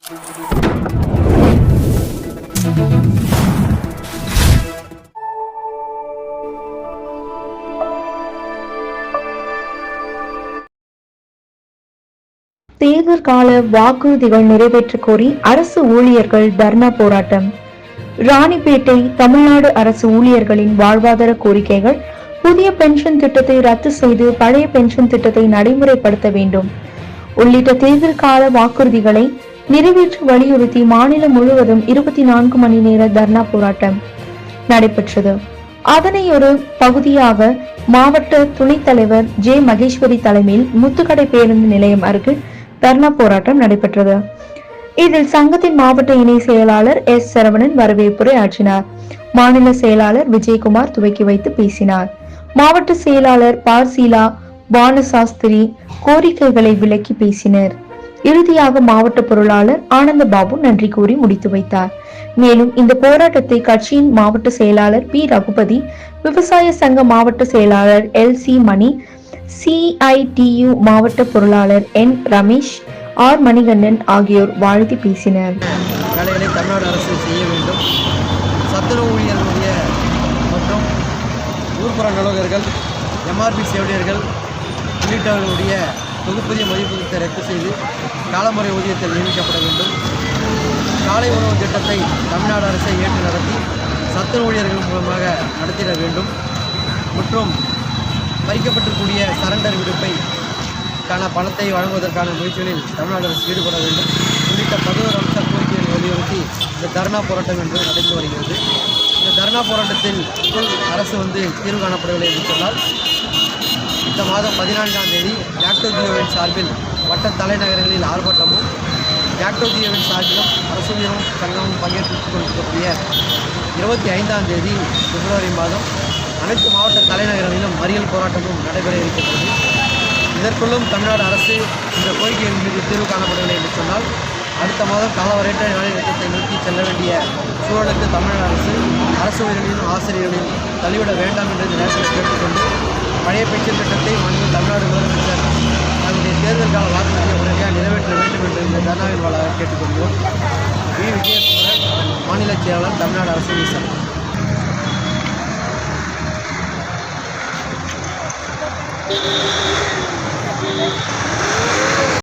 தேர்தல் கால வாக்குறுதிகள் நிறைவேற்ற கோரி அரசு ஊழியர்கள் தர்ணா போராட்டம். ராணிப்பேட்டை தமிழ்நாடு அரசு ஊழியர்களின் வாழ்வாதார கோரிக்கைகள்: புதிய பென்ஷன் திட்டத்தை ரத்து செய்து பழைய பென்ஷன் திட்டத்தை நடைமுறைப்படுத்த வேண்டும் உள்ளிட்ட தேர்தல் கால வாக்குறுதிகளை நிறைவேற்ற வலியுறுத்தி மாநிலம் முழுவதும் 24 மணி நேர தர்ணா போராட்டம் நடைபெற்றது. அதனை ஒரு பகுதியாக மாவட்ட துணைத் தலைவர் ஜே மகேஸ்வரி தலைமையில் முத்துக்கடை பேருந்து நிலையம் அருகில் தர்ணா போராட்டம் நடைபெற்றது. இதில் சங்கத்தின் மாவட்ட இணை செயலாளர் எஸ் சரவணன் வரவேற்புரை ஆற்றினார். மாநில செயலாளர் விஜயகுமார் துவக்கி வைத்து பேசினார். மாவட்ட செயலாளர் பார்சீலா பானசாஸ்திரி கோரிக்கைகளை விளக்கி பேசினர். இறுதியாக மாவட்ட பொருளாளர் ஆனந்த பாபு நன்றி கூறி முடித்து வைத்தார். மேலும் இந்த போராட்டத்தை கட்சியின் மாவட்ட செயலாளர் பி ரகுபதி, விவசாய சங்க மாவட்ட செயலாளர் எல் சி மணி, CITU மாவட்ட பொருளாளர் என் ரமேஷ், ஆர் மணிகண்டன் ஆகியோர் வாழ்த்தி பேசினர். வேலைகளை தமிழ்நாடு அரசு செய்ய வேண்டும். சத்துணவு ஊழியர்களுடைய மற்றும் ஊர்ப்புற நலவர்கள், MRP செவிலியர்கள் உள்ளிட்டவர்களுடைய தொகுப்பூதிய மதிப்பீட்டை ரத்து செய்து காலமுறை ஊதியத்தில் நியமிக்கப்பட வேண்டும். காலை உணவு திட்டத்தை தமிழ்நாடு அரசை ஏற்று நடத்தி சத்துணவு ஊழியர்கள் மூலமாக நடத்திட வேண்டும். மற்றும் பறிக்கப்பட்டிருக்கூடிய சரண்டர் விடுப்பைக்கான பணத்தை வழங்குவதற்கான முயற்சிகளில் தமிழ்நாடு அரசு ஈடுபட வேண்டும் உள்ளிட்ட 11 அம்ச கோரிக்கைகளை வலியுறுத்தி இந்த தர்ணா போராட்டம் என்பது நடந்து வருகிறது. இந்த தர்ணா போராட்டத்தில் அரசு தீர்வு காணப்படவில்லை என்று சொன்னால் இந்த மாதம் 14ஆம் தேதி ஜாக்டோ ஜியோவின் சார்பில் வட்ட தலைநகரங்களில் ஆர்ப்பாட்டமும், ஜாக்டோ ஜியோவின் சார்பிலும் அரசு சங்கமும் பங்கேற்றுக் கொண்டிருக்கக்கூடிய 25ஆம் தேதி பிப்ரவரி மாதம் அனைத்து மாவட்ட தலைநகரங்களிலும் மறியல் போராட்டமும் நடைபெற இருக்கின்றது. இதற்குள்ளும் தமிழ்நாடு அரசு இந்த கோரிக்கைகள் மீது தீர்வு காணப்படவில்லை என்று சொன்னால் அடுத்த மாதம் காலவரையற்ற வேலைநிறுத்தத்தை நோக்கி செல்ல வேண்டிய சூழலுக்கு தமிழ்நாடு அரசு ஊழியர்களையும் ஆசிரியர்களையும் தள்ளிவிட வேண்டாம் என்று இந்த நேரத்தில் கேட்டுக்கொண்டு, பழைய பென்ஷன் திட்டத்தை மாநில தமிழ்நாடு முதலமைச்சர் தன்னுடைய தேர்தல் கால வாக்குறுதியை உடனடியாக நிறைவேற்ற வேண்டும் என்று இந்த தர்ணாவின் வாயிலாக கேட்டுக்கொள்கிறோம். வி. விஜயகுமாரன், மாநில செயலாளர், தமிழ்நாடு அரசு வீசல். Thank you.